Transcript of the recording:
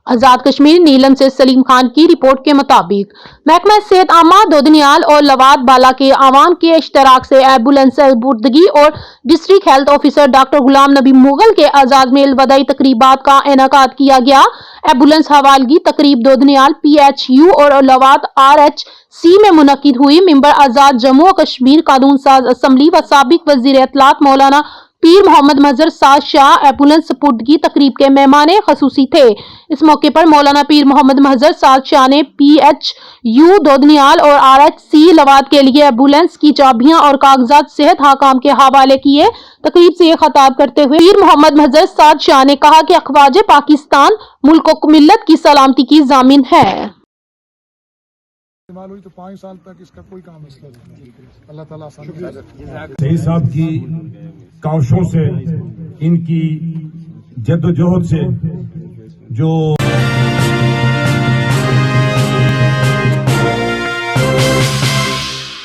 आजाद कश्मीर नीलम से सलीम खान की रिपोर्ट के मुताबिक महकमा सेहत आमा दोदनियाल और लवाद बाला के आवाम के इश्तराक से एम्बुलेंस सपुर्दगी और district health officer doctor Ghulam Nabi Mughal के एजाज में वदाई तकरीबात का इनेकाद किया गया। एम्बुलेंस हवालगी तकरीब दोदनियाल PHU और लवाद RHC में मुनक्किद हुई। मेंबर आजाद जम्मू और कश्मीर कानून साज असम्बली व साबिक वजीर इत्तलात मौलाना पीर मोहम्मद महजर साद शाह एम्बुलेंस सपुर्दगी तकरीब के मेहमान खसूसी थे। इस मौके पर मौलाना पीर मोहम्मद महजर साद शाह ने PHU दोदनियाल और RHC लवाद के लिए एम्बुलेंस की चाबियां और कागजात सेहत हकाम के हवाले किए। तकरीब से खिताब करते हुए पीर मोहम्मद महजर साद शाह ने कहा कि अखवाज पाकिस्तान मुल्क व मिल्लत की सलामती की जामिन है। हुई तो 5 साल तक इसका कोई काम नहीं। अल्लाह ताला सही साहब की काविशों से, इनकी जद्दोजहद से जो